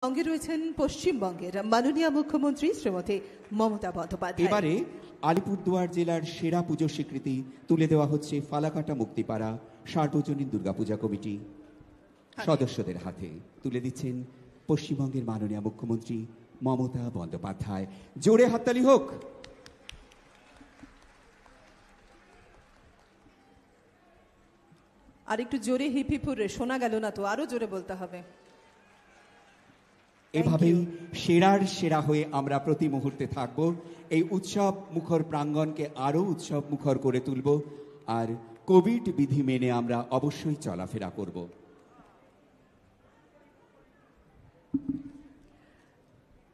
সঙ্গে রয়েছেন পশ্চিমবঙ্গের মাননীয় মুখ্যমন্ত্রী শ্রীমতী মমতা বন্দ্যোপাধ্যায়। এবারে আলিপুরদুয়ার জেলার সেরা পুজো স্বীকৃতি তুলে দেওয়া হচ্ছে ফালাকাটা মুক্তিপাড়া সার্বজনীন দুর্গাপূজা কমিটি সদস্যদের হাতে। তুলে দিচ্ছেন পশ্চিমবঙ্গের মাননীয় মুখ্যমন্ত্রী মমতা বন্দ্যোপাধ্যায়। জোরে হাততালি হোক। আর একটু জোরে হিপ হিপ হুররে শোনা গেল না তো, আরো জোরে বলতে হবে। এভাবেই সেরার সেরা হয়ে আমরা প্রতি মুহূর্তে থাকব। এই উৎসব মুখর প্রাঙ্গণকে আরো উৎসব মুখর করে তুলব, আর কোভিড বিধি মেনে আমরা অবশ্যই চলাফেরা করব।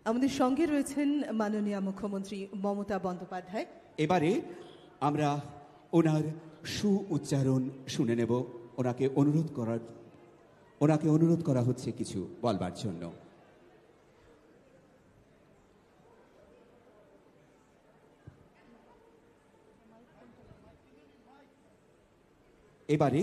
আমাদের সঙ্গে রয়েছেন মাননীয় মুখ্যমন্ত্রী মমতা বন্দ্যোপাধ্যায়। এবারে আমরা ওনার সু উচ্চারণ শুনে নেব। ওনাকে অনুরোধ করা হচ্ছে কিছু বলবার জন্য। এবারে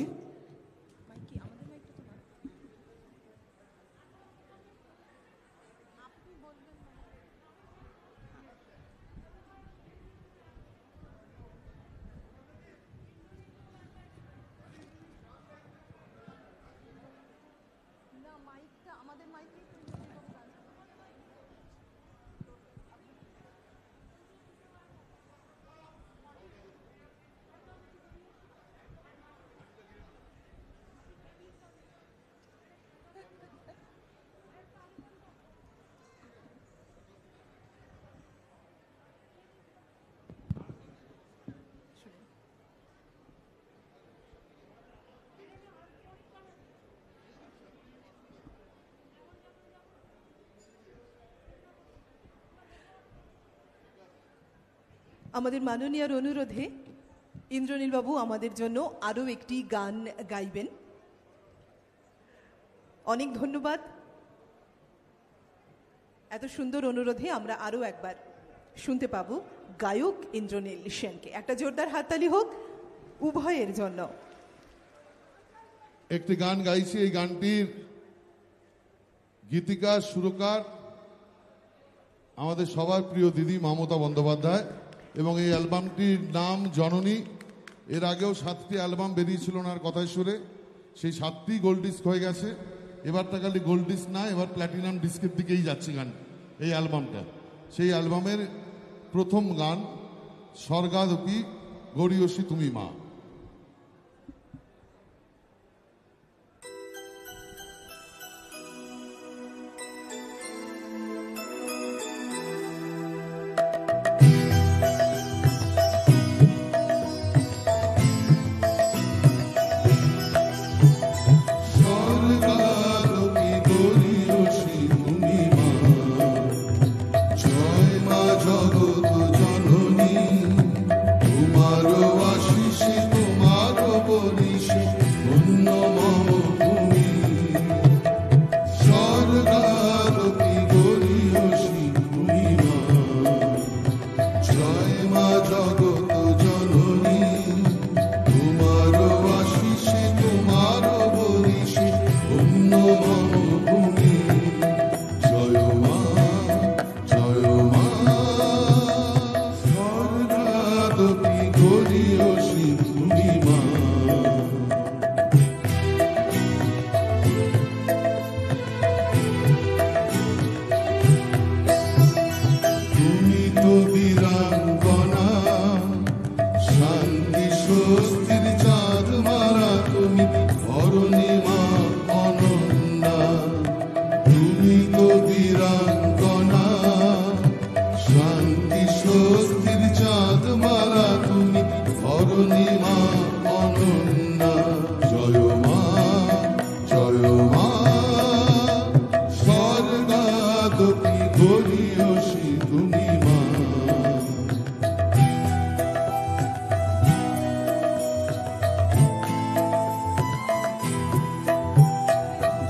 আমাদের মাননীয়ার অনুরোধে ইন্দ্রনীল বাবু আমাদের জন্য আরও একটি গান গাইবেন। অনেক ধন্যবাদ। এত সুন্দর অনুরোধে আমরা আরও একবার শুনতে পাবো গায়ক ইন্দ্রনীল সেনকে। একটা জোরদার হাততালি হোক উভয়ের জন্য। একটি গান গাইছি, এই গানটির গীতিকার সুরকার আমাদের সবার প্রিয় দিদি মমতা বন্দ্যোপাধ্যায়, এবং এই অ্যালবামটির নাম জননী। এর আগেও 7টি অ্যালবাম বেরিয়েছিল ওনার কথায় সুরে, সেই 7টি গোল্ড ডিস্ক হয়ে গেছে। এবার তা খালি গোল্ড ডিস্ক না, এবার প্ল্যাটিনাম ডিস্কের দিকেই যাচ্ছে গান, এই অ্যালবামটা। সেই অ্যালবামের প্রথম গান স্বর্গাদপি গড়িয়সী তুমি মা।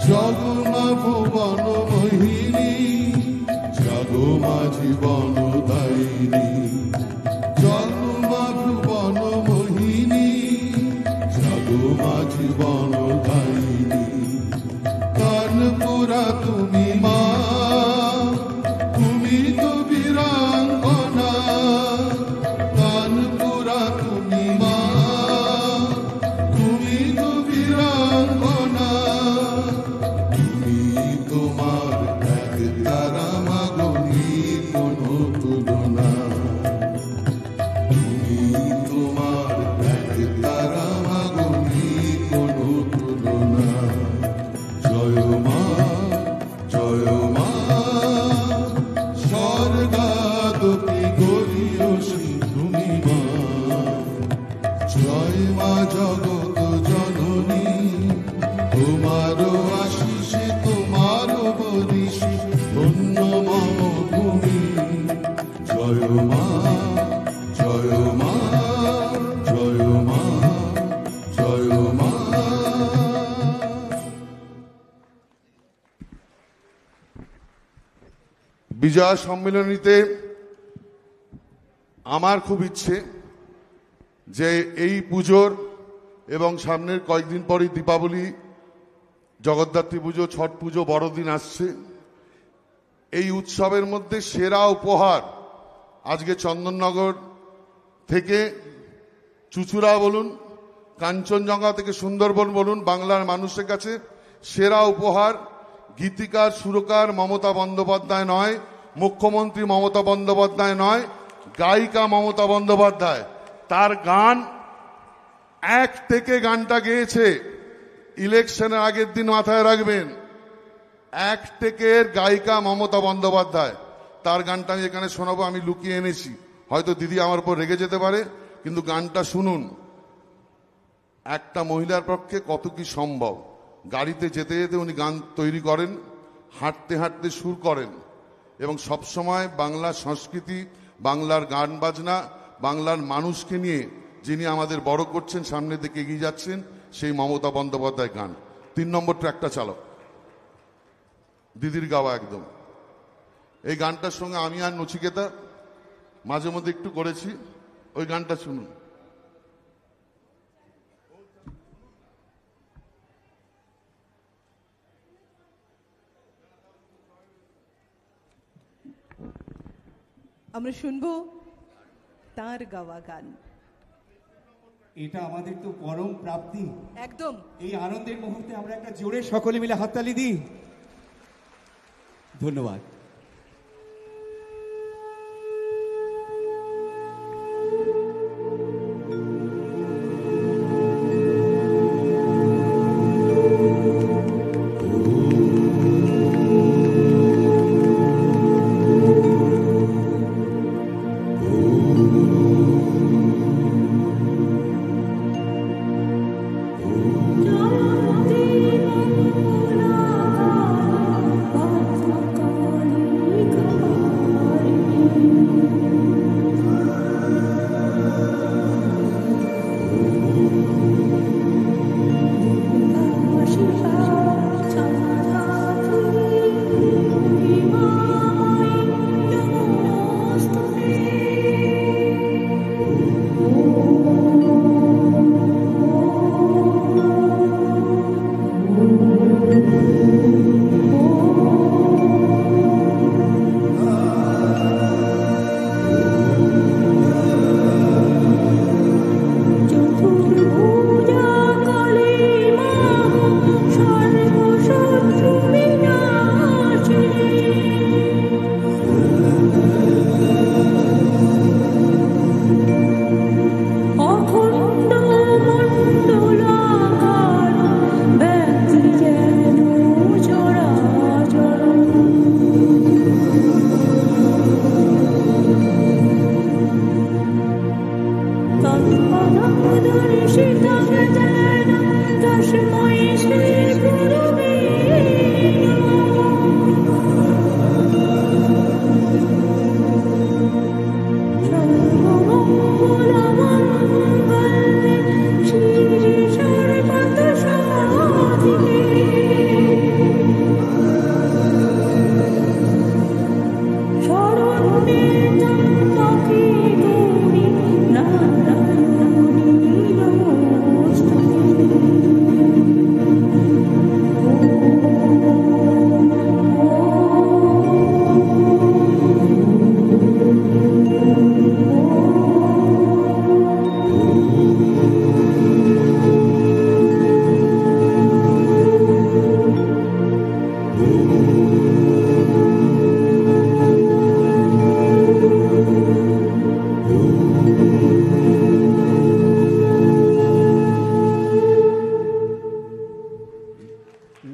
জগমা ভুবন মোহিনী, জগমা জীবন দায়িনী, জগমা ভুবন মোহিনী, জগমা জীবন দায়িনী। কানপুরা তুমি মা। ধন্য মম ভূমি। জয় মা, জয় মা, জয় মা, জয় মা। বিজয়া সম্মেলনীতে আমার খুব ইচ্ছে যে এই পুজোর এবং সামনের কয়েকদিন পরই দীপাবলি, জগদ্ধাত্রী পুজো, ছট পুজো, বড়দিন আসছে। এই উৎসবের মধ্যে সেরা উপহার আজকে চন্দননগর থেকে চুচুড়া বলুন, কাঞ্চনজঙ্ঘা থেকে সুন্দরবন বলুন, বাংলার মানুষের কাছে সেরা উপহার গীতিকার সুরকার মমতা বন্দ্যোপাধ্যায় নয়, মুখ্যমন্ত্রী মমতা বন্দ্যোপাধ্যায় নয়, গায়িকা মমতা বন্দ্যোপাধ্যায়। তার গান এক থেকে গানটা গেয়েছে ইলেকশনের আগের দিন, মাথায় রাখবেন। এক টেকের গায়িকা মমতা বন্দ্যোপাধ্যায়। তার গানটা আমি এখানে শোনাবো, আমি লুকিয়ে এনেছি, হয়তো দিদি আমার উপর রেগে যেতে পারে, কিন্তু গানটা শুনুন। একটা মহিলার পক্ষে কত কি সম্ভব। গাড়িতে যেতে যেতে উনি গান তৈরি করেন, হাঁটতে হাঁটতে সুর করেন, এবং সবসময় বাংলার সংস্কৃতি, বাংলার গান বাজনা, বাংলার মানুষকে নিয়ে যিনি আমাদের বড় করছেন, সামনের দিকে এগিয়ে যাচ্ছেন, সেই মমতা বন্দ্যোপাধ্যায় গান। 3 নম্বর ট্র্যাকটা চালো, দিদির গাওয়া একদম। এই গানটার সঙ্গে আমি আর নচিকেতা মাঝে মধ্যে একটু করেছি, ওই গানটা শুনুন। আমরা শুনবো তার গাওয়া গান। এটা আমাদের তো পরম প্রাপ্তি। একদম। এই আনন্দের মুহূর্তে আমরা একটা জোরে সকলে মিলে হাততালি দিই। ধন্যবাদ।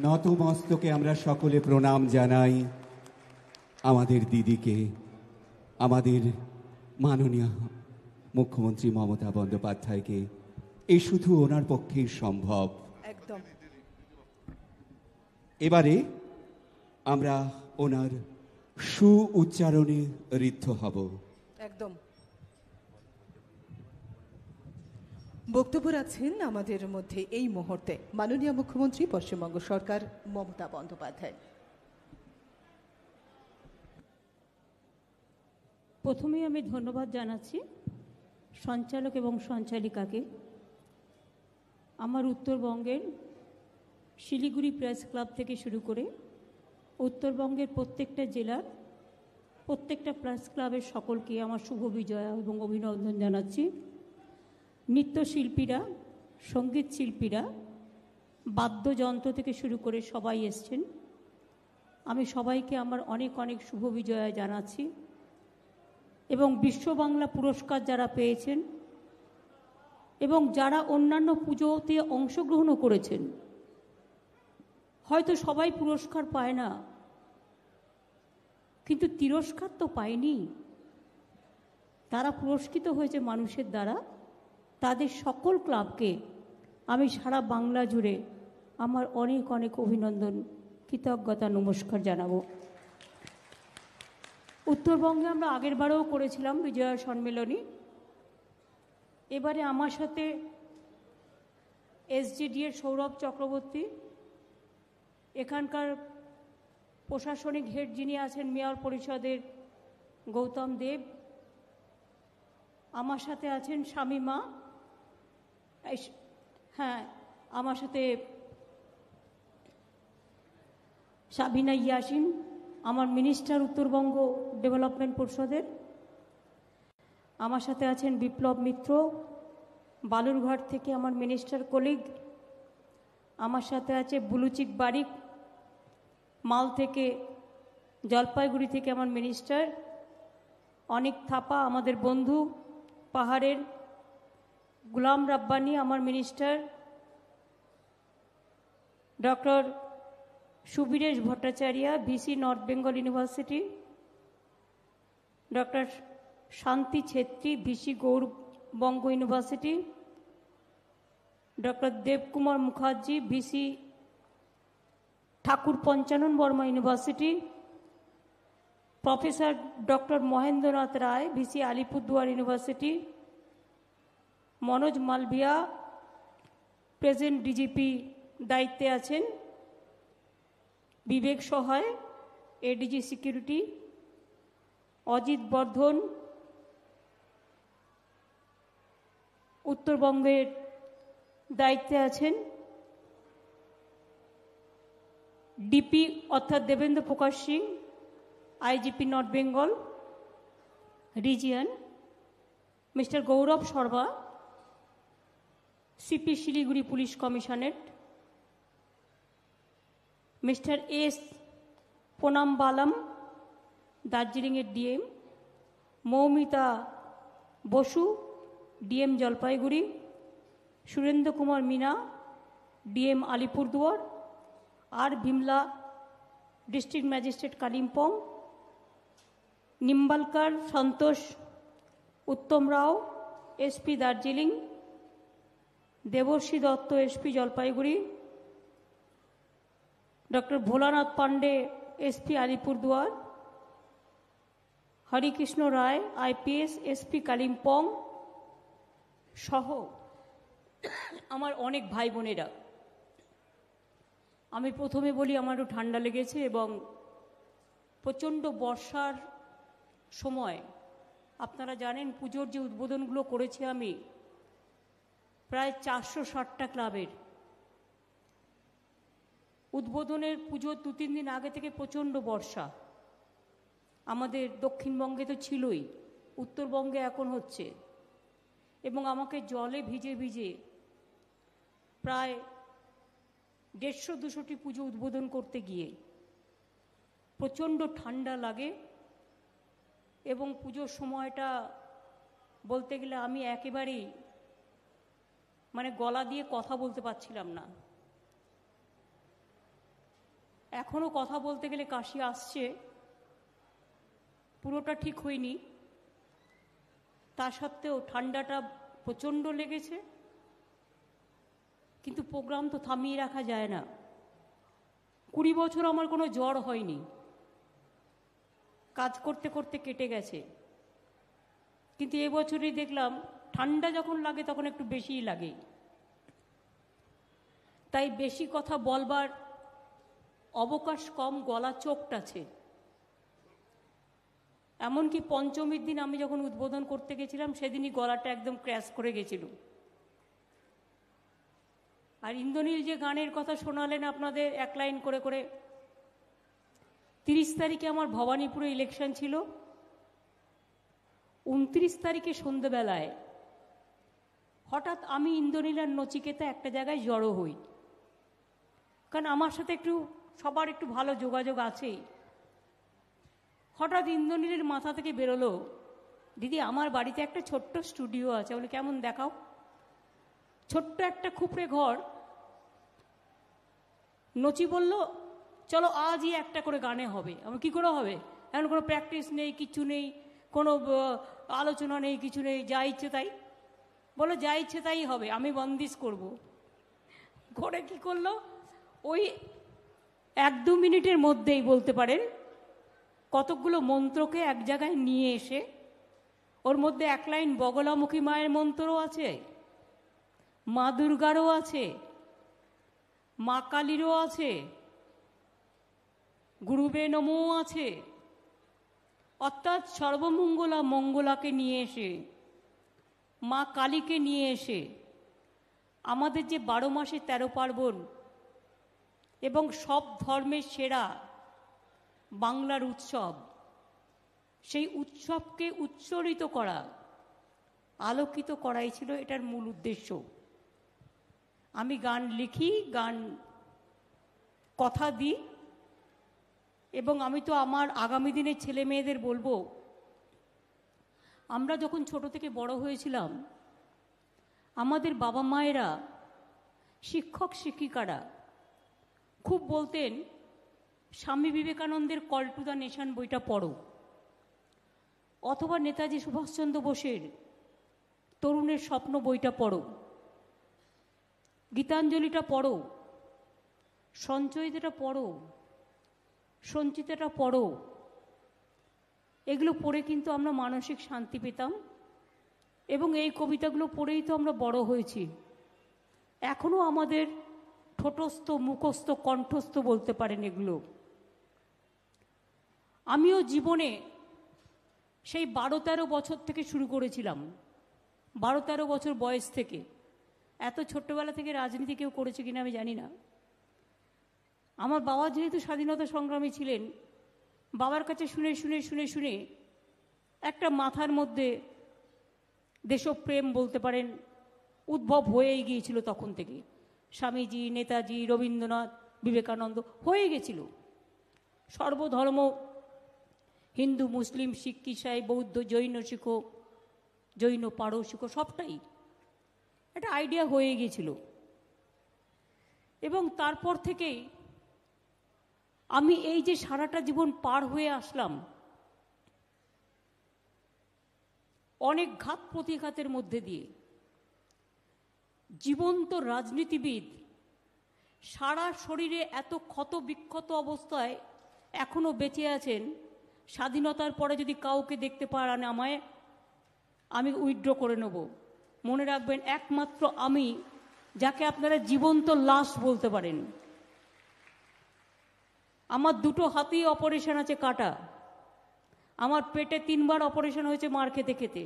নতমস্তকে আমরা সকলে প্রণাম জানাই আমাদের দিদিকে, আমাদের মাননীয় মুখ্যমন্ত্রী মমতা বন্দ্যোপাধ্যায়কে। এই শুধু ওনার পক্ষেই সম্ভব। একদম। এবারে আমরা ওনার সু উচ্চারণে ঋদ্ধ হব। একদম। বক্তব্য রাখছেন আমাদের মধ্যে এই মুহূর্তে মাননীয় মুখ্যমন্ত্রী পশ্চিমবঙ্গ সরকার মমতা বন্দ্যোপাধ্যায়। প্রথমেই আমি ধন্যবাদ জানাচ্ছি সঞ্চালক এবং সঞ্চালিকাকে। আমার উত্তরবঙ্গের শিলিগুড়ি প্রেস ক্লাব থেকে শুরু করে উত্তরবঙ্গের প্রত্যেকটা জেলার প্রত্যেকটা প্রেস ক্লাবের সকলকে আমার শুভ বিজয়া এবং অভিনন্দন জানাচ্ছি। নৃত্যশিল্পীরা, সঙ্গীত শিল্পীরা, বাদ্যযন্ত্র থেকে শুরু করে সবাই এসছেন। আমি সবাইকে আমার অনেক অনেক শুভ বিজয়া জানাচ্ছি। এবং বিশ্ব বাংলা পুরস্কার যারা পেয়েছেন এবং যারা অন্যান্য পুজোতে অংশগ্রহণও করেছেন, হয়তো সবাই পুরস্কার পায় না, কিন্তু তিরস্কার তো পায়নি। তারা পুরস্কৃত হয়েছে মানুষের দ্বারা। তাদের সকল ক্লাবকে আমি সারা বাংলা জুড়ে আমার অনেক অনেক অভিনন্দন, কৃতজ্ঞতা, নমস্কার জানাবো। উত্তরবঙ্গে আমরা আগেরবারেও করেছিলাম বিজয়া সম্মেলনী। এবারে আমার সাথে এসজিডি এর সৌরভ চক্রবর্তী, এখানকার প্রশাসনিক হেড যিনি আছেন মেয়র পরিষদের গৌতম দেব, আমার সাথে আছেন শামিমা, হ্যাঁ আমার সাথে সাবিনা ইয়াসিন, আমার মিনিস্টার উত্তরবঙ্গ ডেভেলপমেন্ট পরিষদের। আমার সাথে আছেন বিপ্লব মিত্র, বালুরঘাট থেকে আমার মিনিস্টার কলিগ। আমার সাথে আছে বুলুচিক বারিক, মাল থেকে, জলপাইগুড়ি থেকে আমার মিনিস্টার। অনিক থাপা আমাদের বন্ধু পাহাড়ের। গুলাম রাব্বানি আমার minister. Doctor Subiresh Bhattacharya, VC north Bengal university. Doctor Shanti Chhetri, VC Gourbanga university. Doctor Debkumar Mukherjee, VC Thakur Panchanan Barma university. Professor doctor Mahendranath Roy, VC Alipurduar university. Manoj Malviya, present DGP দায়িত্বে আছেন। বিবেক সহায়, এডিজি সিকিউরিটি। অজিত বর্ধন, উত্তরবঙ্গের দায়িত্বে আছেন। ডিপি অর্থাৎ Debendra Prakash Singh, IGP north Bengal region. Mister Gaurav Sharma, CP Siliguri police commissionerate. Mister S Ponnambalam, দার্জিলিংয়ের DM. Moumita Basu, DM Jalpaiguri. Surendra Kumar Meena, DM Alipurduar. R Vimala, district magistrate Kalimpong. Nimbalkar Santosh, Uttam Rao, SP Darjeeling. Debashree Dutta, SP Jalpaiguri. Doctor Bholanath Pandey, SP Alipurduar. Harikrishna Roy, IPS, SP Kalimpong সহ আমার অনেক ভাই বোনেরা। আমি প্রথমে বলি আমারও ঠান্ডা লেগেছে এবং প্রচণ্ড বর্ষার সময় আপনারা জানেন পুজোর যে উদ্বোধনগুলো করেছি আমি, প্রায় 460টা ক্লাবের উদ্বোধনের পুজোর 2-3 দিন আগে থেকে প্রচণ্ড বর্ষা। আমাদের দক্ষিণবঙ্গে তো ছিলই, উত্তরবঙ্গে এখন হচ্ছে। এবং আমাকে জলে ভিজে ভিজে প্রায় 150-200টি পুজো উদ্বোধন করতে গিয়ে প্রচণ্ড ঠান্ডা লাগে। এবং পুজোর সময়টা বলতে গেলে আমি একেবারেই গলা দিয়ে কথা বলতে পারছিলাম না। এখনও কথা বলতে গেলে কাশি আসছে, পুরোটা ঠিক হয়নি। তা সত্ত্বেও ঠান্ডাটা প্রচণ্ড লেগেছে, কিন্তু প্রোগ্রাম তো থামিয়ে রাখা যায় না। 20 বছর আমার কোনো জ্বর হয়নি, কাজ করতে করতে কেটে গেছে, কিন্তু এবছরই দেখলাম ঠান্ডা যখন লাগে তখন একটু বেশিই লাগে। তাই বেশি কথা বলবার অবকাশ কম, গলা চোখটাছে। এমনকি পঞ্চমীর দিন আমি যখন উদ্বোধন করতে গেছিলাম সেদিনই গলাটা একদম ক্র্যাশ করে গেছিল। আর ইন্দ্রনীল যে গানের কথা শোনালেন আপনাদের এক লাইন করে করে, 30 তারিখে আমার ভবানীপুরে ইলেকশন ছিল, 29 তারিখে সন্ধ্যেবেলায় হঠাৎ আমি ইন্দ্রনীল আর নচিকেতা একটা জায়গায় জড়ো হই, কারণ আমার সাথে একটু সবার একটু ভালো যোগাযোগ আছেই। হঠাৎ ইন্দ্রনীলের মাথা থেকে বেরোলো, দিদি আমার বাড়িতে একটা ছোট্ট স্টুডিও আছে। বলে কেমন, দেখাও। ছোট্ট একটা খুপড়ে ঘর। নচি বলল চলো আজই একটা করে গানে হবে। আমার কি করে হবে, এখন কোনো প্র্যাকটিস নেই, কিছু নেই, কোনো আলোচনা নেই, কিছু নেই, যা ইচ্ছে তাই। বলো যা ইচ্ছে তাই হবে, আমি বন্দিশ করব। করে কি করলো, ওই 1-2 মিনিটের মধ্যেই বলতে পারেন কতকগুলো মন্ত্রকে এক জায়গায় নিয়ে এসে, ওর মধ্যে এক লাইন বগলামুখী মায়ের মন্ত্রও আছে, মা দুর্গারও আছে, মা কালীরও আছে, গুরুবে নমো আছে, অর্থাৎ সর্বমঙ্গলা মঙ্গলাকে নিয়ে এসে, মা কালীকে নিয়ে এসে আমাদের যে 12 মাসে 13 পার্বণ এবং সব ধর্মের সেরা বাংলার উৎসব, সেই উৎসবকে উৎসরিত করা, আলোকিত করাই ছিল এটার মূল উদ্দেশ্য। আমি গান লিখি, গান কথা দিই, এবং আমি তো আমার আগামী দিনের ছেলে মেয়েদের বলবো, আমরা যখন ছোট থেকে বড় হয়েছিলাম আমাদের বাবা মায়েরা, শিক্ষক শিক্ষিকারা খুব বলতেন স্বামী বিবেকানন্দের কল টু দ্য নেশন বইটা পড়ো, অথবা নেতাজি সুভাষচন্দ্র বোসের তরুণের স্বপ্ন বইটা পড়ো, গীতাঞ্জলিটা পড়ো, সঞ্চয়িতাটা পড়ো, সঞ্চিতাটা পড়ো। এগুলো পড়ে কিন্তু আমরা মানসিক শান্তি পেতাম, এবং এই কবিতাগুলো পড়েই তো আমরা বড় হয়েছি। এখনো আমাদের ঠোঁটস্থ, মুখস্থ, কণ্ঠস্থ বলতে পারেন এগুলো। আমিও জীবনে সেই 12-13 বছর থেকে শুরু করেছিলাম, 12-13 বছর বয়স থেকে। এত ছোট্টবেলা থেকে রাজনীতি কেউ করেছে কিনা আমি জানি না। আমার বাবা যেহেতু স্বাধীনতা সংগ্রামী ছিলেন, বাবার কাছে শুনে শুনে শুনে শুনে একটা মাথার মধ্যে দেশপ্রেম বলতে পারেন উদ্ভব হয়েই গিয়েছিল তখন থেকে। স্বামীজি, নেতাজি, রবীন্দ্রনাথ, বিবেকানন্দ হয়ে গেছিল। সর্বধর্ম, হিন্দু, মুসলিম, শিখ, ইসাই, বৌদ্ধ, জৈন শিখো, জৈন পারসিক, সবটাই একটা আইডিয়া হয়ে গিয়েছিল। এবং তারপর থেকেই আমি এই যে সারাটা জীবন পার হয়ে আসলাম, অনেক ঘাত প্রতিঘাতের মধ্যে দিয়ে, জীবন্ত রাজনীতিবিদ সারা শরীরে এত ক্ষত বিক্ষত অবস্থায় এখনো বেঁচে আছেন। স্বাধীনতার পরে যদি কাউকে দেখতে পারেন আমায়, আমি উইথড্র করে নেব। মনে রাখবেন একমাত্র আমি যাকে আপনারা জীবন্ত লাশ বলতে পারেন। আমার 2টো হাতেই অপারেশন আছে কাটা, আমার পেটে 3 বার অপারেশন হয়েছে মার খেতে খেতে,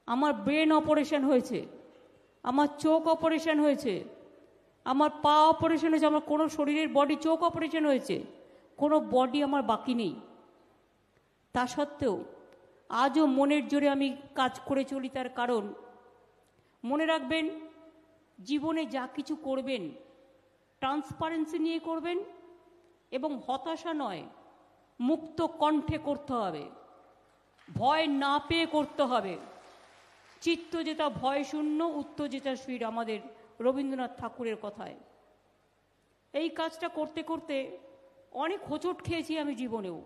আমার ব্রেন অপারেশন হয়েছে, আমার চোখ অপারেশন হয়েছে, আমার পা অপারেশন হয়েছে, আমার কোনো শরীরের বডি, চোখ অপারেশন হয়েছে, কোনো বডি আমার বাকি নেই। তা সত্ত্বেও আজও মনের জোরে আমি কাজ করে চলি। তার কারণ মনে রাখবেন, জীবনে যা কিছু করবেন ট্রান্সপারেন্সি নিয়ে করবেন, এবং হতাশা নয়, মুক্ত কণ্ঠে করতে হবে, ভয় না পেয়ে করতে হবে। চিত্ত যেটা ভয় শূন্য, উত্তর যেটা শূন্য, আমাদের রবীন্দ্রনাথ ঠাকুরের কথায়। এই কাজটা করতে করতে অনেক হোঁচট খেয়েছি আমি জীবনেও,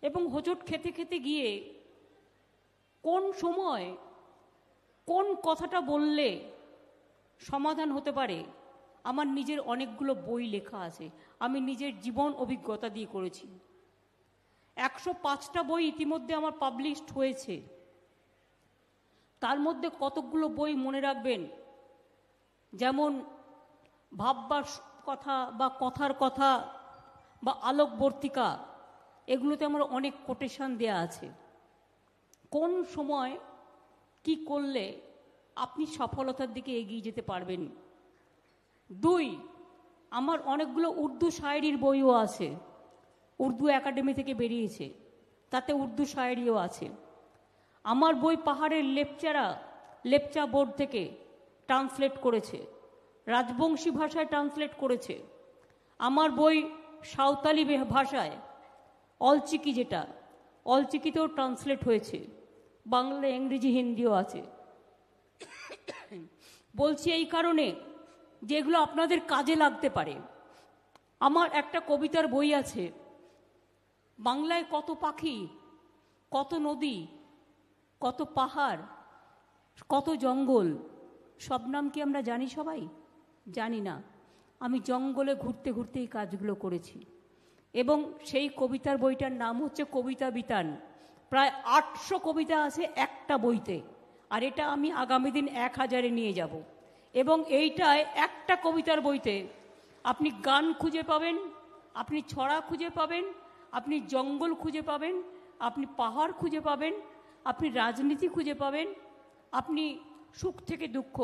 এবং হোঁচট খেতে খেতে গিয়ে কোন সময় কোন কথাটা বললে সমাধান হতে পারে, আমার নিজের অনেকগুলো বই লেখা আছে, আমি নিজের জীবন অভিজ্ঞতা দিয়ে করেছি। 105টা বই ইতিমধ্যে আমার পাবলিশড হয়েছে। তার মধ্যে কতকগুলো বই মনে রাখবেন, যেমন ভাববার কথা বা কথার কথা বা আলোকবর্তিকা, এগুলোতে আমার অনেক কোটেশন দেয়া আছে। কোন সময় কি করলে আপনি সফলতার দিকে এগিয়ে যেতে পারবেন। 2, আমার অনেকগুলো উর্দু শায়েরির বইও আছে, উর্দু একাডেমি থেকে বেরিয়েছে, তাতে উর্দু শায়েরিও আছে। আমার বই পাহাড়ের লেপচা বোর্ড থেকে ট্রান্সলেট করেছে, রাজবংশী ভাষায় ট্রান্সলেট করেছে। আমার বই সাঁওতালি ভাষায়, অলচিকি যেটা, অলচিকিতেও ট্রান্সলেট হয়েছে, বাংলা, ইংরেজি, হিন্দিও আছে। বলছি এই কারণে যে এগুলো আপনাদের কাজে লাগতে পারে। আমার একটা কবিতার বই আছে, বাংলায় কত পাখি, কত নদী, কত পাহাড়, কত জঙ্গল, সব নাম কি আমরা জানি? সবাই জানি না। আমি জঙ্গলে ঘুরতে ঘুরতে এই কাজগুলো করেছি। এবং সেই কবিতার বইটার নাম হচ্ছে কবিতা বিতান। প্রায় 800 কবিতা আছে একটা বইতে, আর এটা আমি আগামী দিন 1000-এ নিয়ে যাব। এবং এইটায় একটা কবিতার বইতে আপনি গান খুঁজে পাবেন, আপনি ছড়া খুঁজে পাবেন, আপনি জঙ্গল খুঁজে পাবেন, আপনি পাহাড় খুঁজে পাবেন, আপনি রাজনীতি খুঁজে পাবেন, আপনি সুখ থেকে দুঃখ,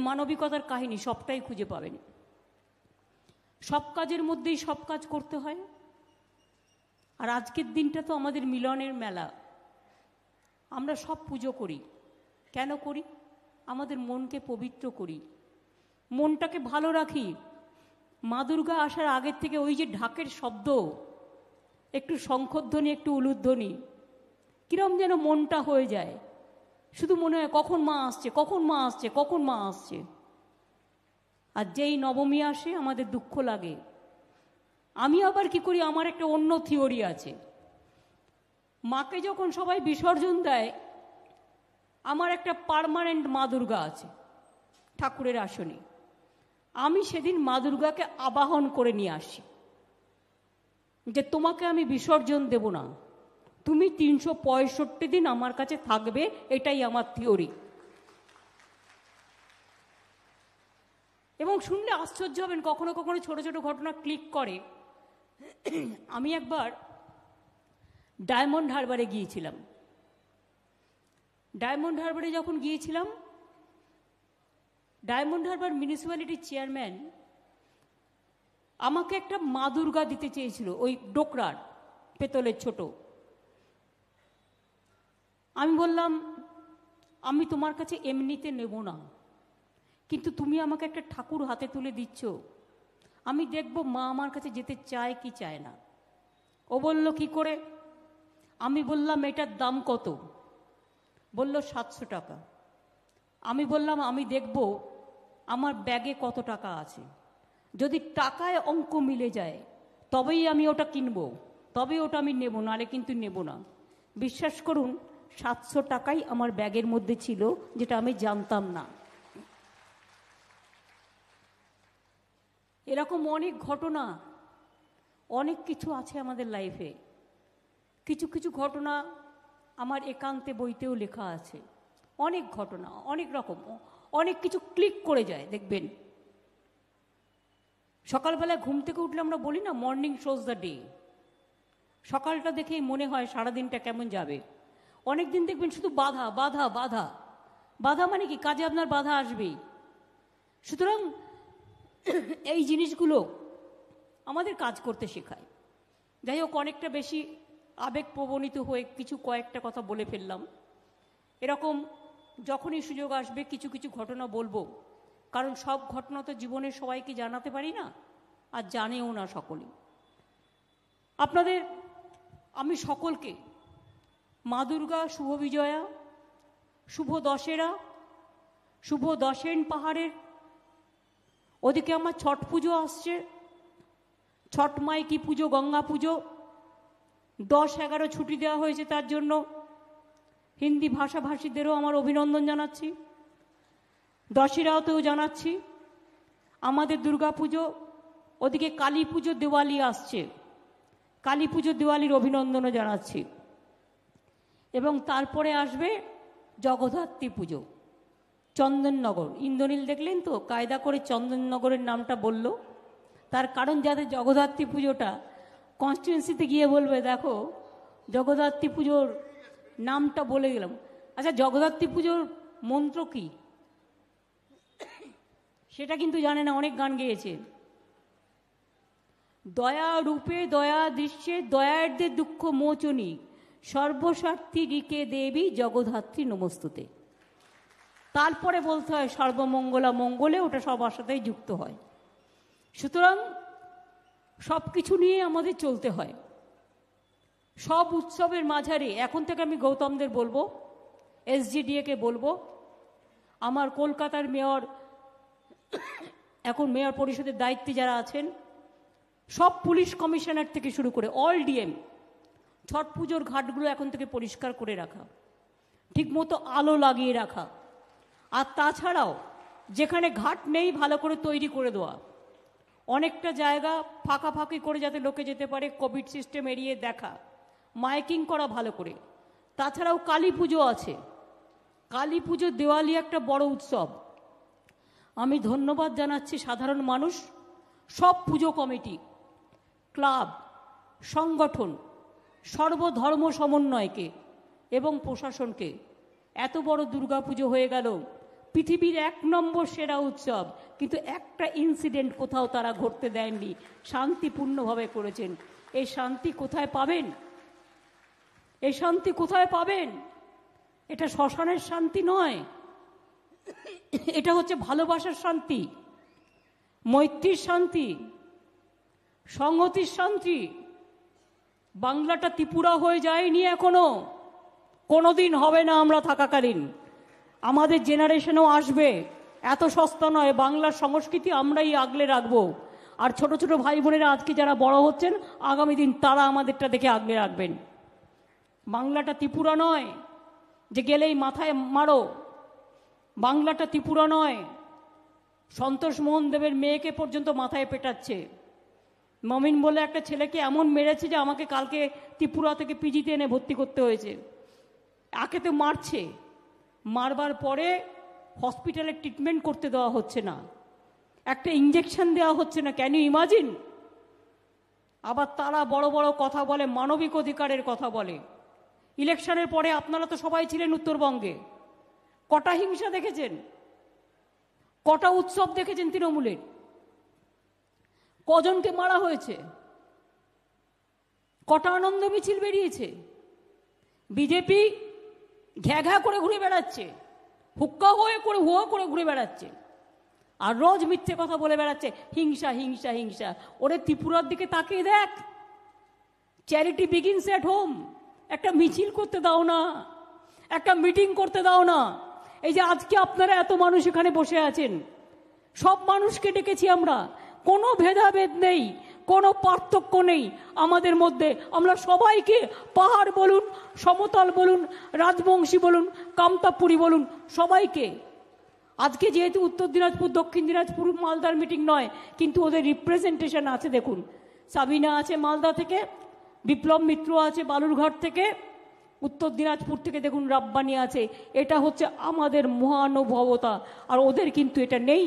মানবিকতার কাহিনী, সবটাই খুঁজে পাবেন। সব কাজের মধ্যেই সব কাজ করতে হয়। আর আজকের দিনটা তো আমাদের মিলনের মেলা। আমরা সব পুজো করি। কেন করি? আমাদের মনকে পবিত্র করি, মনটাকে ভালো রাখি। মা দুর্গা আসার আগের থেকে ওই যে ঢাকের শব্দ, একটু শঙ্খধ্বনি, একটু উলুধ্বনি, কিরম যেন মনটা হয়ে যায়। শুধু মনে হয় কখন মা আসছে, কখন মা আসছে, কখন মা আসছে। আর যেই নবমী আসে আমাদের দুঃখ লাগে। আমি আবার কি করি, আমার একটা অন্য থিওরি আছে। মাকে যখন সবাই বিসর্জন দেয়, আমার একটা পার্মানেন্ট মা দুর্গা আছে ঠাকুরের আসনে। আমি সেদিন মা দুর্গাকে আবাহন করে নিয়ে আসি যে তোমাকে আমি বিসর্জন দেব না, তুমি 365 দিন আমার কাছে থাকবে, এটাই আমার থিওরি। এবং শুনলে আশ্চর্য হবেন, কখনো কখনো ছোট ছোট ঘটনা ক্লিক করে। আমি একবার ডায়মন্ড হারবারে গিয়েছিলাম। ডায়মন্ড হারবারে যখন গিয়েছিলাম, ডায়মন্ড হারবার মিউনিসিপ্যালিটির চেয়ারম্যান আমাকে একটা মা দুর্গা দিতে চেয়েছিল, ওই ডোকরার পেতলের ছোট। আমি বললাম আমি তোমার কাছে এমনিতে নেব না, কিন্তু তুমি আমাকে একটা ঠাকুর হাতে তুলে দিচ্ছ, আমি দেখব মা আমার কাছে যেতে চায় কি চায় না। ও বলল কি করে? আমি বললাম এটার দাম কত? বলল 700 টাকা। আমি বললাম আমি দেখব আমার ব্যাগে কত টাকা আছে, যদি টাকায় অঙ্ক মিলে যায় তবেই আমি ওটা কিনবো, তবে ওটা আমি নেব, নালে কিন্তু নেব না। বিশ্বাস করুন 700 টাকাই আমার ব্যাগের মধ্যে ছিল, যেটা আমি জানতাম না। এরকম অনেক ঘটনা, অনেক কিছু আছে আমাদের লাইফে। কিছু কিছু ঘটনা আমার একান্তে বইতেও লেখা আছে। অনেক ঘটনা, অনেক রকম, অনেক কিছু ক্লিক করে যায়। দেখবেন সকালবেলায় ঘুম থেকে উঠলে আমরা বলি না, মর্নিং শোজ দ্য ডে। সকালটা দেখেই মনে হয় সারাদিনটা কেমন যাবে। অনেক দিন দেখবেন শুধু বাধা বাধা বাধা বাধা, মানে কি কাজে আপনার বাধা আসবেই। সুতরাং এই জিনিসগুলো আমাদের কাজ করতে শেখায়। যাই হোক, অনেকটা বেশি আবেগ প্রবণিত হয়ে কিছু কয়েকটা কথা বলে ফেললাম। এরকম যখনই সুযোগ আসবে কিছু কিছু ঘটনা বলবো, কারণ সব ঘটনা তো জীবনের সবাইকে জানাতে পারি না, আর জানেও না সকলে। আপনাদের আমি সকলকে মা দুর্গা শুভ বিজয়া, শুভ দশেরা, শুভ দশেন পাহাড়ের। ওদিকে আমার ছট পুজো আসছে, ছট মাইকি পুজো, গঙ্গা পুজো, 10-11 ছুটি দেওয়া হয়েছে, তার জন্য হিন্দি ভাষাভাষীদেরও আমার অভিনন্দন জানাচ্ছি, দশেরাতেও জানাচ্ছি। আমাদের দুর্গা পুজো, ওদিকে কালী পুজো, দেওয়ালি আসছে। কালী পুজো দিওয়ালির অভিনন্দনও জানাচ্ছি। এবং তারপরে আসবে জগদ্ধাত্রী পুজো, চন্দননগর। ইন্দ্রনীল দেখলেন তো কায়দা করে চন্দননগরের নামটা বলল, তার কারণ যাদের জগদ্ধাত্রী পুজোটা কনস্টিটুয়েন্সিতে গিয়ে বলবে দেখো জগদ্ধাত্রী পুজোর নামটা বলে গেলাম। আচ্ছা, জগদ্ধাত্রী পুজোর মন্ত্র কি সেটা কিন্তু জানে না, অনেক গান গেয়েছে। দয়া রূপে দয়া দৃশ্যে দয়ার্দের দুঃখ মোচনী সর্বস্বার্থী রিকে দেবী জগদ্ধাত্রী নমস্তুতে। তারপরে বলতে হয় সর্বমঙ্গলা মঙ্গলে, ওটা সবার সাথেই যুক্ত হয়। সুতরাং সব কিছু নিয়ে আমাদের চলতে হয়। সব উৎসবের মাঝারে এখন থেকে আমি গৌতমদের বলবো, এসজিডিএকে বলবো, আমার কলকাতার মেয়র, এখন মেয়র পরিষদের দায়িত্বে যারা আছেন, সব পুলিশ কমিশনার থেকে শুরু করে অল ডিএম, ছট পুজোর ঘাটগুলো এখন থেকে পরিষ্কার করে রাখা, ঠিকমতো আলো লাগিয়ে রাখা, আর তাছাড়াও যেখানে ঘাট নেই ভালো করে তৈরি করে দেওয়া, অনেকটা জায়গা ফাঁকা ফাঁকি করে যাতে লোকে যেতে পারে, কোভিড সিস্টেম এড়িয়ে দেখা, মাইকিং করা ভালো করে। তাছাড়াও কালী পুজো আছে, কালী পুজো দেওয়ালি একটা বড় উৎসব। আমি ধন্যবাদ জানাচ্ছি সাধারণ মানুষ, সব পুজো কমিটি, ক্লাব, সংগঠন, সর্বধর্ম সমন্বয়কে এবং প্রশাসনকে। এত বড় দুর্গাপুজো হয়ে গেল, পৃথিবীর 1 নম্বর সেরা উৎসব, কিন্তু একটা ইনসিডেন্ট কোথাও তারা ঘটতে দেননি, শান্তিপূর্ণভাবে করেছেন। এই শান্তি কোথায় পাবেন? এই শান্তি কোথায় পাবেন? এটা শ্মশানের শান্তি নয়, এটা হচ্ছে ভালোবাসার শান্তি, মৈত্রীর শান্তি, সংহতির শান্তি। বাংলাটা ত্রিপুরা হয়ে যায়নি এখনো, কোনোদিন হবে না আমরা থাকাকালীন, আমাদের জেনারেশনও আসবে। এত সস্তা নয়, বাংলার সংস্কৃতি আমরাই আগলে রাখবো। আর ছোট ছোট ভাই বোনেরা আজকে যারা বড় হচ্ছেন, আগামী দিন তারা আমাদেরটা দেখে আগলে রাখবেন। বাংলাটা ত্রিপুরা নয় যে গেলেই মাথায় মারো, বাংলাটা ত্রিপুরা নয়। সন্তোষ মোহন দেবের মেয়েকে পর্যন্ত মাথায় পেটাচ্ছে। মমিন বলে একটা ছেলেকে এমন মেরেছে যে আমাকে কালকে ত্রিপুরা থেকে পিজিতে এনে ভর্তি করতে হয়েছে। আকে তো মারছে, মারবার পরে হসপিটালে ট্রিটমেন্ট করতে দেওয়া হচ্ছে না, একটা ইঞ্জেকশন দেওয়া হচ্ছে না। Can you imagine? আবার তারা বড় বড় কথা বলে, মানবিক অধিকারের কথা বলে। ইলেকশনের পরে আপনারা তো সবাই ছিলেন উত্তরবঙ্গে, কটা হিংসা দেখেছেন, কটা উৎসব দেখেছেন তৃণমূলের, কজনকে মারা হয়েছে, কটা আনন্দ মিছিল বেরিয়েছে। বিজেপি ঘ্যা ঘ্যা করে ঘুরে বেড়াচ্ছে, হুক্কা হয়ে করে হুয়া করে ঘুরে বেড়াচ্ছে, আর রোজ মিথ্যে কথা বলে বেড়াচ্ছে হিংসা হিংসা হিংসা। ওরে ত্রিপুরার দিকে তাকিয়ে দেখ, চ্যারিটি বিগিনস এট হোম। একটা মিছিল করতে দাও না, একটা মিটিং করতে দাও না। এই যে আজকে আপনারা এত মানুষ এখানে বসে আছেন, সব মানুষকে ডেকেছি আমরা, কোনো ভেদাভেদ নেই, কোনো পার্থক্য নেই আমাদের মধ্যে। আমরা সবাইকে, পাহাড় বলুন, সমতল বলুন, রাজবংশী বলুন, কামতাপুরী বলুন, সবাইকে। আজকে যেহেতু উত্তর দিনাজপুর, দক্ষিণ দিনাজপুর, মালদার মিটিং নয়, কিন্তু ওদের রিপ্রেজেন্টেশন আছে। দেখুন, সাবিনা আছে মালদা থেকে, বিপ্লব মিত্র আছে বালুরঘাট থেকে, উত্তর দিনাজপুর থেকে দেখুন রাব্বানি আছে। এটা হচ্ছে আমাদের মহানুভবতা, আর ওদের কিন্তু এটা নেই।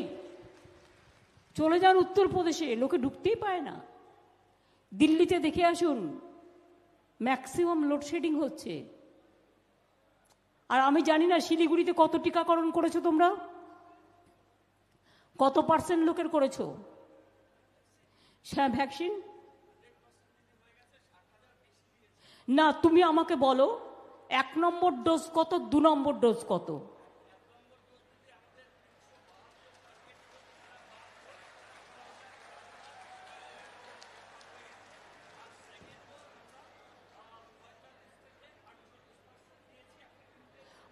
চলে যান উত্তরপ্রদেশে, লোকে ঢুকতেই পায় না। দিল্লিতে দেখে আসুন, ম্যাক্সিমাম লোডশেডিং হচ্ছে। আর আমি জানি না শিলিগুড়িতে কত টিকাকরণ করেছো তোমরা, কত % লোকের করেছো ভ্যাকসিন? না, তুমি আমাকে বলো 1 নম্বর ডোজ কত, 2 নম্বর ডোজ কত?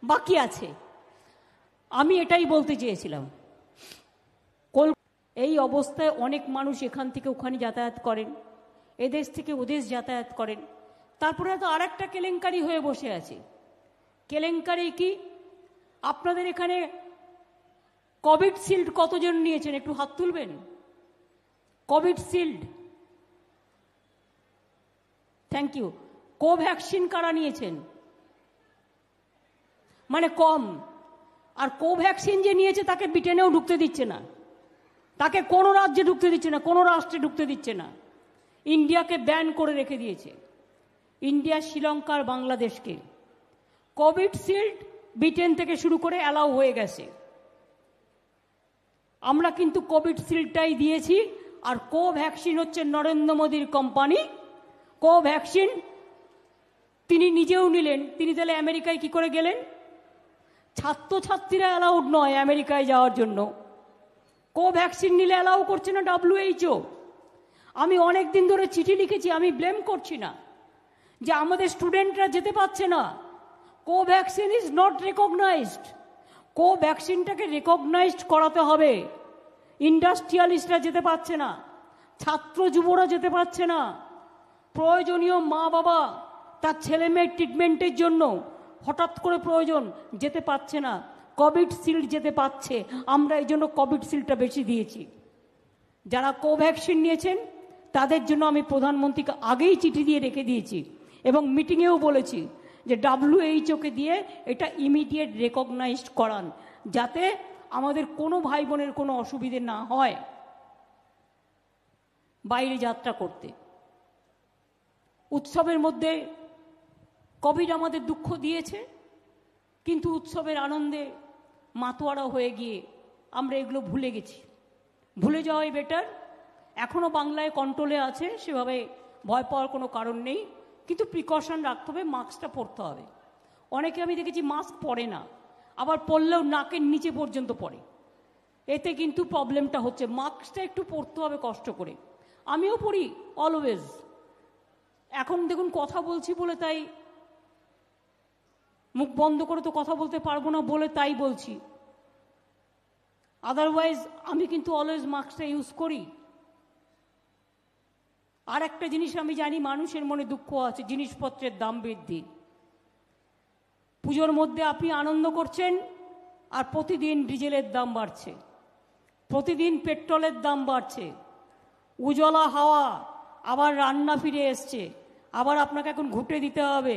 বাকি আছে। আমি এটাই বলতে চেয়েছিলাম, এই অবস্থায় অনেক মানুষ এখান থেকে ওখানে যাতায়াত করেন, এদেশ থেকে ওদেশ যাতায়াত করেন। তারপরে তো আর একটা কেলেঙ্কারি হয়ে বসে আছে। কেলেঙ্কারি কি? আপনাদের এখানে কোভিড শিল্ড কতজন নিয়েছেন? একটু হাত তুলবেন। Covishield thank you. Covaxin কারা নিয়েছেন? মানে কম। আর কোভ্যাক্সিন যে নিয়েছে তাকে ব্রিটেনেও ঢুকতে দিচ্ছে না, তাকে কোনো রাজ্যে ঢুকতে দিচ্ছে না, কোনো রাষ্ট্রে ঢুকতে দিচ্ছে না। ইন্ডিয়াকে ব্যান করে রেখে দিয়েছে, ইন্ডিয়া, শ্রীলঙ্কা আর বাংলাদেশকে। কোভিডশিল্ড ব্রিটেন থেকে শুরু করে অ্যালাউ হয়ে গেছে। আমরা কিন্তু কোভিডশিল্ডটাই দিয়েছি। আর কোভ্যাক্সিন হচ্ছে নরেন্দ্র মোদীর কোম্পানি। কোভ্যাক্সিন তিনি নিজেও নিলেন। তিনি তাহলে আমেরিকায় কি করে গেলেন? ছাত্রছাত্রীরা অ্যালাউড নয় আমেরিকায় যাওয়ার জন্য, কোভ্যাক্সিন নিলে অ্যালাউ করছে না WHO। আমি অনেক দিন ধরে চিঠি লিখেছি, আমি ব্লেম করছি না যে আমাদের স্টুডেন্টরা যেতে পারছে না। Covaxin is not recognized. কোভ্যাক্সিনটাকে রেকগনাইজড করাতে হবে। ইন্ডাস্ট্রিয়ালিস্টরা যেতে পারছে না, ছাত্র যুবরা যেতে পারছে না, প্রয়োজনীয় মা বাবা তার ছেলে মেয়ের ট্রিটমেন্টের জন্য হঠাৎ করে প্রয়োজন, যেতে পারছে না। কোভিডশিল্ড যেতে পারছে, আমরা এই জন্য কোভিডশিল্ডটা বেশি দিয়েছি। যারা কোভ্যাক্সিন নিয়েছেন তাদের জন্য আমি প্রধানমন্ত্রীকে আগেই চিঠি দিয়ে রেখে দিয়েছি এবং মিটিংয়েও বলেছি যে WHO-কে দিয়ে এটা ইমিডিয়েট রেকগনাইজড করান, যাতে আমাদের কোনো ভাই বোনের কোনো অসুবিধে না হয় বাইরে যাত্রা করতে। উৎসবের মধ্যে কোভিড আমাদের দুঃখ দিয়েছে, কিন্তু উৎসবের আনন্দে মাতোয়ারা হয়ে গিয়ে আমরা এগুলো ভুলে গেছি। ভুলে যাওয়াই বেটার। এখনও বাংলায় কন্ট্রোলে আছে, সেভাবে ভয় পাওয়ার কোনো কারণ নেই, কিন্তু প্রিকশন রাখতে হবে, মাস্কটা পরতে হবে। অনেকে আমি দেখেছি মাস্ক পরে না, আবার পরলেও নাকের নিচে পর্যন্ত পরে। এতে কিন্তু প্রবলেমটা হচ্ছে। মাস্কটা একটু পরতে হবে কষ্ট করে। আমিও পরি অলওয়েজ। এখন দেখুন কথা বলছি বলে তাই মুখ বন্ধ করে তো কথা বলতে পারবো না বলে তাই বলছি, আদারওয়াইজ আমি কিন্তু অলওয়েজ মাস্কটা ইউজ করি। আর একটা জিনিস আমি জানি, মানুষের মনে দুঃখ আছে, জিনিসপত্রের দাম বৃদ্ধি। পুজোর মধ্যে আপনি আনন্দ করছেন আর প্রতিদিন ডিজেলের দাম বাড়ছে, প্রতিদিন পেট্রোলের দাম বাড়ছে। উজালা হাওয়া আবার রান্না ফিরে এসছে, আবার আপনাকে এখন ঘুঁটে দিতে হবে,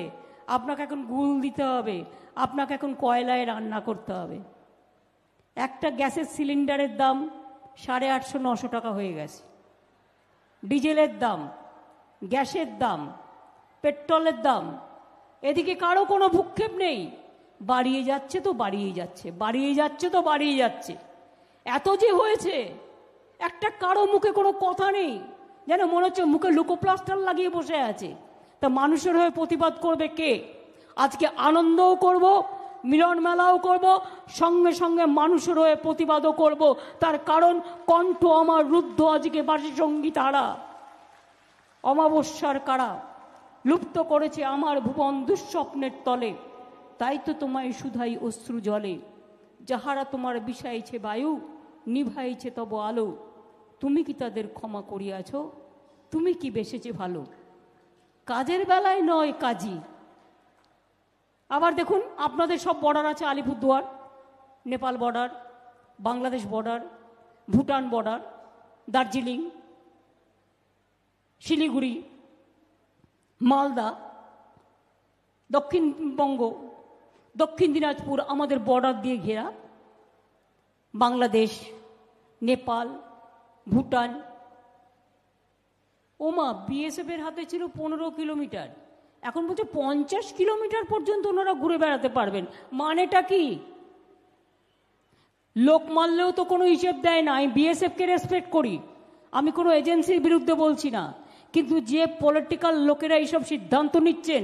আপনাকে এখন গুল দিতে হবে, আপনাকে এখন কয়লায় রান্না করতে হবে। একটা গ্যাসের সিলিন্ডারের দাম 850-900 টাকা হয়ে গেছে। ডিজেলের দাম, গ্যাসের দাম, পেট্রোলের দাম, এদিকে কারো কোনো ভূক্ষেপ নেই। বাড়িয়ে যাচ্ছে তো বাড়িয়ে যাচ্ছে, বাড়িয়ে যাচ্ছে তো বাড়িয়ে যাচ্ছে। এত যে হয়েছে, একটা কারো মুখে কোনো কথা নেই, যেন মনে হচ্ছে মুখে লুকোপ্লাস্টার লাগিয়ে বসে আছে। তা মানুষের হয়ে প্রতিবাদ করবে কে? আজকে আনন্দও করব, মিলন মেলাও করব, সঙ্গে সঙ্গে মানুষের হয়ে প্রতিবাদও করব। তার কারণ কণ্ঠ আমার রুদ্ধ আজকে বাসী সঙ্গীত হারা। অমাবস্যার কারা লুপ্ত করেছে আমার ভুবন দুঃস্বপ্নের তলে। তাই তো তোমায় শুধাই অশ্রু জলে, যাহারা তোমার বিষাইছে বায়ু, নিভাইছে তব আলো। তুমি কি তাদের ক্ষমা করিয়াছ? তুমি কি বেসেছে ভালো? কাজের বেলায় নয় কাজী। আবার দেখুন, আপনাদের সব বর্ডার আছে, Alipurduar, Nepal border, Bangladesh border, Bhutan border, Darjeeling, Siliguri, Malda, Dakshinbanga, দক্ষিণ দিনাজপুর আমাদের বর্ডার দিয়ে ঘেরা। বাংলাদেশ, নেপাল, ভুটান। ওমা, BSF-এর হাতে ছিল 15 কিলোমিটার, এখন বলছে 50 কিলোমিটার পর্যন্ত ওনারা ঘুরে বেড়াতে পারবেন। মানেটা কি? লোক মারলেও তো কোনো হিসেব দেয় না। আমি BSF-কে রেসপেক্ট করি, আমি কোনো এজেন্সির বিরুদ্ধে বলছি না, কিন্তু যে পলিটিক্যাল লোকেরা এইসব সিদ্ধান্ত নিচ্ছেন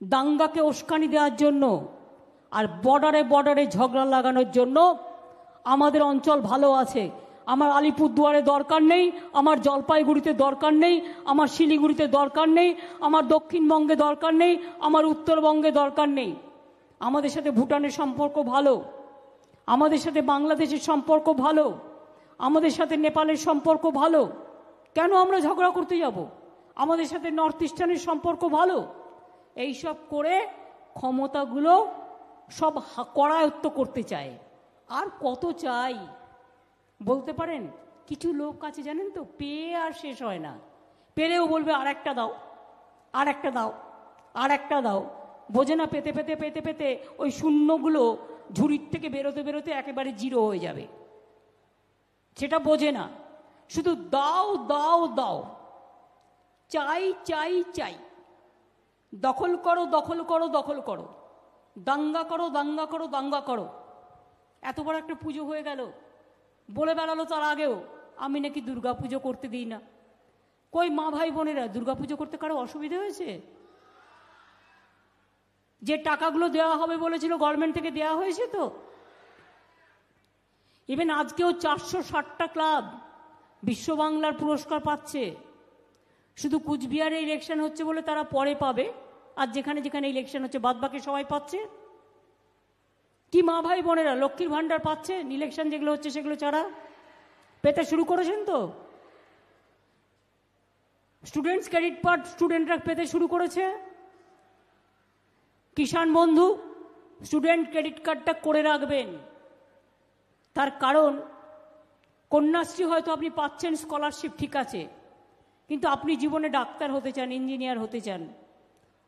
দাঙ্গাকে উস্কানি দেওয়ার জন্য আর বর্ডারে বর্ডারে ঝগড়া লাগানোর জন্য, আমাদের অঞ্চল ভালো আছে। আমার আলিপুরদুয়ারে দরকার নেই, আমার জলপাইগুড়িতে দরকার নেই, আমার শিলিগুড়িতে দরকার নেই, আমার দক্ষিণবঙ্গে দরকার নেই, আমার উত্তরবঙ্গে দরকার নেই। আমাদের সাথে ভুটানের সম্পর্ক ভালো, আমাদের সাথে বাংলাদেশের সম্পর্ক ভালো, আমাদের সাথে নেপালের সম্পর্ক ভালো। কেন আমরা ঝগড়া করতে যাব? আমাদের সাথে নর্থ ইস্টার্নের সম্পর্ক ভালো। এইসব করে ক্ষমতাগুলো সব করায়ত্ত করতে চায়। আর কত চাই বলতে পারেন? কিছু লোক আছে জানেন তো, পেয়ে আর শেষ হয় না। পেলেও বলবে আর একটা দাও, আর একটা দাও, আর একটা দাও। বোঝে না পেতে পেতে পেতে পেতে ওই শূন্যগুলো ঝুড়ির থেকে বেরোতে বেরোতে একেবারে জিরো হয়ে যাবে। সেটা বোঝে না, শুধু দাও দাও দাও, চাই চাই চাই, দখল করো দখল করো দখল করো, দাঙ্গা করো দাঙ্গা করো দাঙ্গা করো। এত বড় একটা পুজো হয়ে গেল, বলে বেড়ালো তার আগেও আমি নাকি দুর্গা পুজো করতে দিই না। কই মা ভাই বোনেরা, দুর্গা পুজো করতে কারো অসুবিধা হয়েছে? যে টাকাগুলো দেওয়া হবে বলেছিল গভর্নমেন্ট থেকে দেওয়া হয়েছে তো। ইভেন আজকেও 460টা ক্লাব বিশ্ব বাংলার পুরস্কার পাচ্ছে। শুধু কুচবিহারে ইলেকশন হচ্ছে বলে তারা পরে পাবে, আর যেখানে যেখানে ইলেকশন হচ্ছে বাদবাকি সবাই পাচ্ছে। কি মা ভাই বোনেরা লক্ষ্মীর ভান্ডার পাচ্ছেন? ইলেকশন যেগুলো হচ্ছে সেগুলো ছাড়া পেতে শুরু করেছেন তো। স্টুডেন্টস ক্রেডিট কার্ড স্টুডেন্টরা পেতে শুরু করেছে। কিষাণ বন্ধু স্টুডেন্ট ক্রেডিট কার্ডটা করে রাখবেন, তার কারণ কন্যাশ্রী হয়তো আপনি পাচ্ছেন স্কলারশিপ, ঠিক আছে, কিন্তু আপনি জীবনে ডাক্তার হতে চান, ইঞ্জিনিয়ার হতে চান,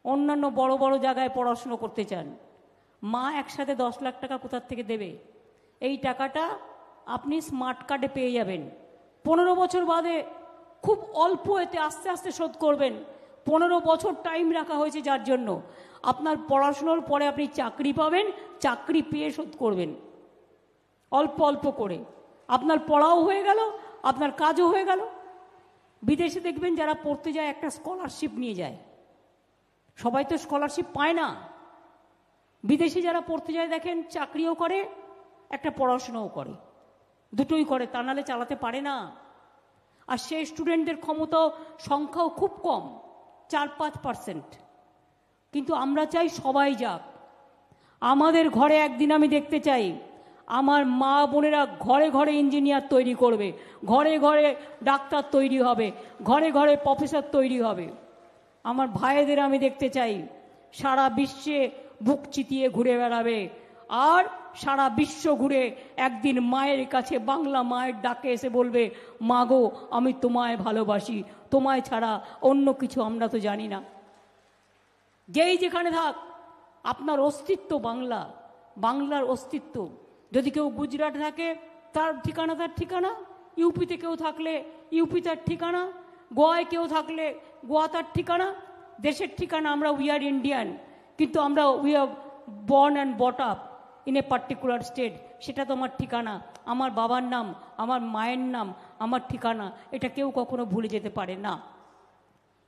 অন্যান্য বড় বড় জায়গায় পড়াশুনো করতে চান, মা একসাথে 10 লাখ টাকা কোথার থেকে দেবে? এই টাকাটা আপনি স্মার্ট কার্ডে পেয়ে যাবেন। 15 বছর বাদে খুব অল্প এতে আস্তে আস্তে শোধ করবেন। 15 বছর টাইম রাখা হয়েছে, যার জন্য আপনার পড়াশুনোর পরে আপনি চাকরি পাবেন, চাকরি পেয়ে শোধ করবেন অল্প অল্প করে। আপনার পড়াও হয়ে গেল, আপনার কাজও হয়ে গেল। বিদেশে দেখবেন যারা পড়তে যায় একটা স্কলারশিপ নিয়ে যায়, সবাই তো স্কলারশিপ পায় না। বিদেশে যারা পড়তে যায় দেখেন চাকরিও করে, একটা পড়াশোনাও করে, দুটোই করে, তা নাহলে চালাতে পারে না। আর সেই স্টুডেন্টদের ক্ষমতা সংখ্যাও খুব কম, 4-5%। কিন্তু আমরা চাই সবাই যাক। আমাদের ঘরে একদিন আমি দেখতে চাই আমার মা বোনেরা ঘরে ঘরে ইঞ্জিনিয়ার তৈরি করবে, ঘরে ঘরে ডাক্তার তৈরি হবে, ঘরে ঘরে প্রফেসর তৈরি হবে। আমার ভাইদের আমি দেখতে চাই সারা বিশ্বে বুক চিতিয়ে ঘুরে বেড়াবে, আর সারা বিশ্ব ঘুরে একদিন মায়ের কাছে বাংলা মায়ের ডাকে এসে বলবে, মা গো আমি তোমায় ভালোবাসি, তোমায় ছাড়া অন্য কিছু আমরা তো জানি না। যেই যেখানে থাক, আপনার অস্তিত্ব বাংলা, বাংলার অস্তিত্ব। যদি কেউ গুজরাট থাকে তার ঠিকানা তার ঠিকানা, ইউপিতে কেউ থাকলে ইউপি তার ঠিকানা, গোয়ায় কেউ থাকলে গোয়া তার ঠিকানা। দেশের ঠিকানা আমরা উই আর ইন্ডিয়ান, কিন্তু আমরা we are born and brought up in a particular state. সেটা তো আমার ঠিকানা, আমার বাবার নাম, আমার মায়ের নাম, আমার ঠিকানা, এটা কেউ কখনো ভুলে যেতে পারে না।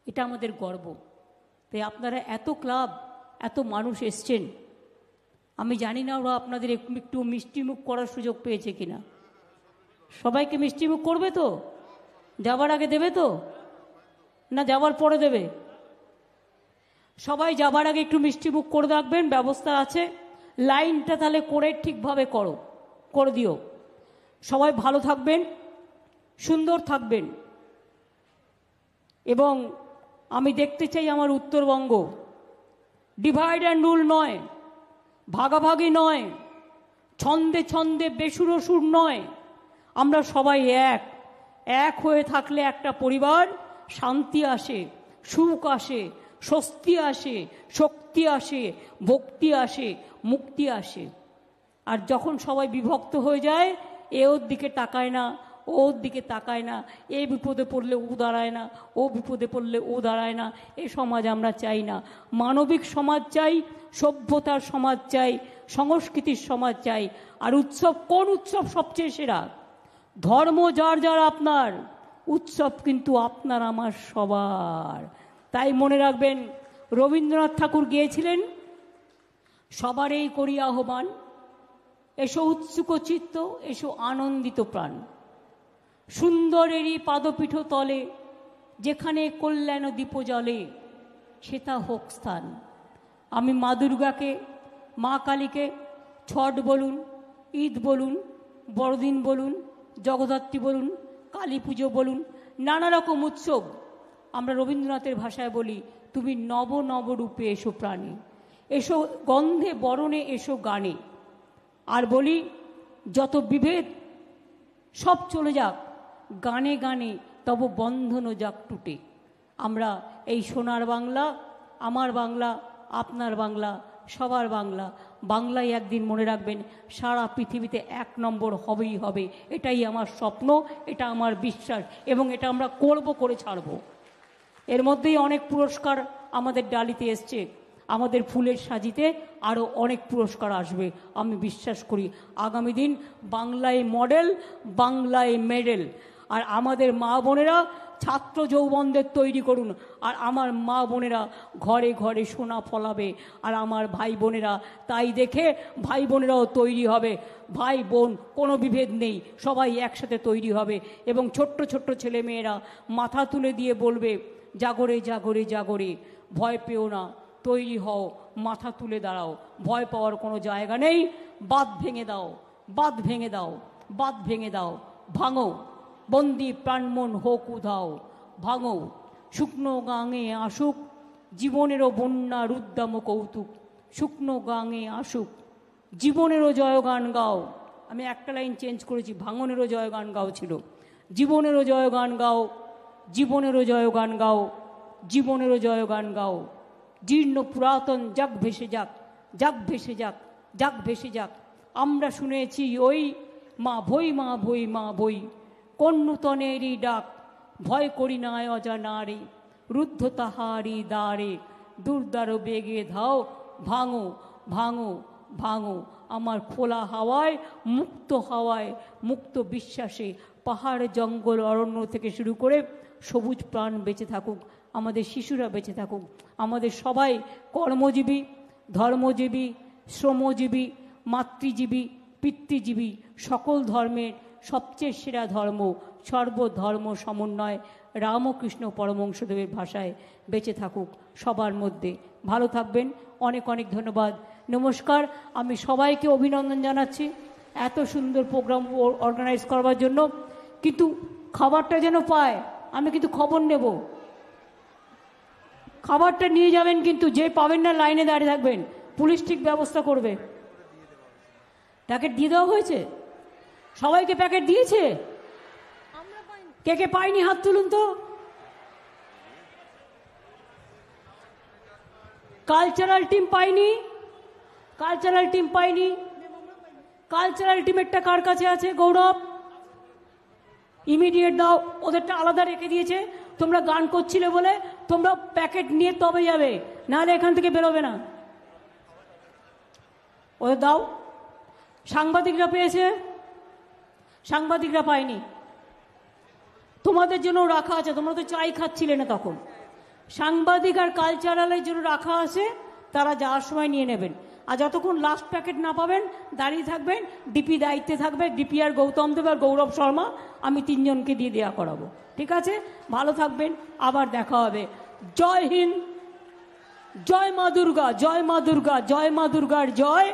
এটা আমাদের গর্ব। তাই আপনারা এত ক্লাব, এত মানুষ এসছেন, আমি জানি না ওরা আপনাদের একটু মিষ্টিমুখ করার সুযোগ পেয়েছে কিনা। সবাইকে মিষ্টিমুখ করবে তো? যাবার আগে দেবে তো, না যাবার পরে দেবে? সবাই যাবার আগে একটু মিষ্টিমুখ করে রাখবেন, ব্যবস্থা আছে। লাইনটা তাহলে করে ঠিকভাবে করে দিও। সবাই ভালো থাকবেন, সুন্দর থাকবেন। এবং আমি দেখতে চাই আমার উত্তরবঙ্গ ডিভাইড অ্যান্ড রুল নয়, ভাগাভাগি নয়, ছন্দে ছন্দে বেসুরো সুর নয়। আমরা সবাই এক হয়ে থাকলে একটা পরিবার শান্তি আসে, সুখ আসে, স্বস্তি আসে, শক্তি আসে, ভক্তি আসে, মুক্তি আসে। আর যখন সবাই বিভক্ত হয়ে যায়, এ ওর দিকে তাকায় না, ওর দিকে তাকায় না, এ বিপদে পড়লে ও দাঁড়ায় না, ও বিপদে পড়লে ও দাঁড়ায় না, এ সমাজ আমরা চাই না। মানবিক সমাজ চাই, সভ্যতার সমাজ চাই, সংস্কৃতির সমাজ চাই। আর উৎসব, কোন উৎসব সবচেয়ে সেরা? ধর্ম যার যার আপনার, উৎসব কিন্তু আপনার আমার সবার। তাই মনে রাখবেন, রবীন্দ্রনাথ ঠাকুর গিয়েছিলেন, সবার এই করি আহ্বান, এসো উৎসুক চিত্ত, এসো আনন্দিত প্রাণ, সুন্দরেরই পাদপীঠ তলে, যেখানে কল্যাণ দীপ জ্বলে, সেটা হোক স্থান। আমি মা দুর্গাকে, মা কালীকে ছট বলুন, ঈদ বলুন, বড়দিন বলুন, জগদ্ধাত্রী বলুন, কালী পুজো বলুন, নানা রকম উৎসব আমরা রবীন্দ্রনাথের ভাষায় বলি, তুমি নব নব রূপে এসো প্রাণে, এসো গন্ধে বরণে, এসো গানে। আর বলি, যত বিভেদ সব চলে যাক, গানে গানে তব বন্ধন যাক টুটে। আমরা এই সোনার বাংলা, আমার বাংলা, আপনার বাংলা, সবার বাংলা, বাংলায় একদিন মনে রাখবেন সারা পৃথিবীতে 1 নম্বর হবেই হবে। এটাই আমার স্বপ্ন, এটা আমার বিশ্বাস, এবং এটা আমরা করে ছাড়ব। এর মধ্যেই অনেক পুরস্কার আমাদের ডালিতে এসছে, আমাদের ফুলের সাজিতে আরও অনেক পুরস্কার আসবে। আমি বিশ্বাস করি আগামী দিন বাংলায় মডেল, বাংলায় মেডেল। আর আমাদের মা বোনেরা ছাত্র যৌবনদের তৈরি করুন, আর আমার মা বোনেরা ঘরে ঘরে সোনা ফলাবে, আর আমার ভাই বোনেরা তাই দেখে ভাই বোনেরাও তৈরি হবে। ভাই বোন কোনো বিভেদ নেই, সবাই একসাথে তৈরি হবে, এবং ছোট্ট ছোট্ট ছেলে মেয়েরা মাথা তুলে দিয়ে বলবে, জাগরে জাগরে জাগরে, ভয় পেও না, তৈরি হও, মাথা তুলে দাঁড়াও, ভয় পাওয়ার কোনো জায়গা নেই। বাঁধ ভেঙে দাও, বাঁধ ভেঙে দাও, বাঁধ ভেঙে দাও, ভাঙো, বন্দি প্রাণমন হোক উধাও, ভাঙো, শুকনো গাঙে আসুক জীবনেরও বন্যা রুদ্দাম কৌতুক, শুকনো গাঙে আসুক জীবনেরও জয়গান গাও। আমি একটা লাইন চেঞ্জ করেছি, ভাঙনেরও জয়গান গাও ছিল, জীবনেরও জয়গান গাও, জীবনেরও জয়গান গাও, জীবনেরও জয়গান গাও। জীর্ণ পুরাতন যাক ভেসে যাক, যাক ভেসে যাক, যাক ভেসে যাক। আমরা শুনেছি ওই মা ভই, মা ভই, মা ভই, কোন নূতনেরই ডাক, ভয় করি না অজানারে, রুদ্ধ তাহারি দ্বারে, দুর্দার বেগে ধাও, ভাঙো, ভাঙো, ভাঙো। আমার খোলা হাওয়ায়, মুক্ত হাওয়ায়, মুক্ত বিশ্বাসে পাহাড় জঙ্গল অরণ্য থেকে শুরু করে সবুজ প্রাণ বেঁচে থাকুক, আমাদের শিশুরা বেঁচে থাকুক। আমাদের সবাই কর্মজীবী, ধর্মজীবী, শ্রমজীবী, মাতৃজীবী, পিতৃজীবী, সকল ধর্মের সবচেয়ে সেরা ধর্ম সর্বধর্ম সমন্বয় রামকৃষ্ণ পরমহংসদেবের ভাষায় বেঁচে থাকুক সবার মধ্যে। ভালো থাকবেন, অনেক অনেক ধন্যবাদ, নমস্কার। আমি সবাইকে অভিনন্দন জানাচ্ছি এত সুন্দর প্রোগ্রাম অর্গানাইজ করবার জন্য, কিন্তু খাবারটা যেন পায়, আমি কিন্তু খবর নেব। খাবারটা নিয়ে যাবেন, কিন্তু যে পাবেন না লাইনে দাঁড়িয়ে থাকবেন, পুলিশ ঠিক ব্যবস্থা করবে। প্যাকেট দিয়ে দেওয়া হয়েছে, সবাইকে প্যাকেট দিয়েছে? কে কে পায়নি হাত তুলুন তো। কালচারাল টিম পায়নি, কালচারাল টিম পায়নি। কালচারাল টিমেরটা কার কাছে আছে? গৌরব, ইমিডিয়েট দাও। ওদেরটা আলাদা রেখে দিয়েছে, তোমরা গান করছিলে বলে তোমরা প্যাকেট নিয়ে তবে যাবে, নাহলে এখান থেকে বেরোবে না। ওদের দাও। সাংবাদিকরা পেয়েছে? সাংবাদিকরা পায়নি। তোমাদের জন্য রাখা আছে, তোমরা তো চাই খাচ্ছিলে না তখন। সাংবাদিক আর কালচারালের জন্য রাখা আছে, তারা যাওয়ার সময় নিয়ে নেবেন। আর যতক্ষণ লাস্ট প্যাকেট না পাবেন দাঁড়িয়ে থাকবেন, ডিপি দায়িত্বে থাকবে, ডিপি আর গৌতম দেব আর গৌরব শর্মা, আমি 3 জনকে দিয়ে দেওয়া করাবো। ঠিক আছে, ভালো থাকবেন, আবার দেখা হবে। জয় হিন্দ, জয় মা দুর্গা, জয় মা দুর্গা, জয় মা দুর্গার জয়,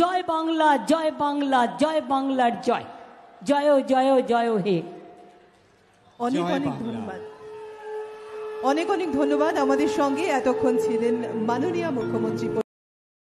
জয় বাংলা, জয় বাংলা, জয় বাংলার জয়, জয় জয় জয় হে। অনেক অনেক ধন্যবাদ, অনেক অনেক ধন্যবাদ। আমাদের সঙ্গে এতক্ষণ ছিলেন মাননীয় মুখ্যমন্ত্রী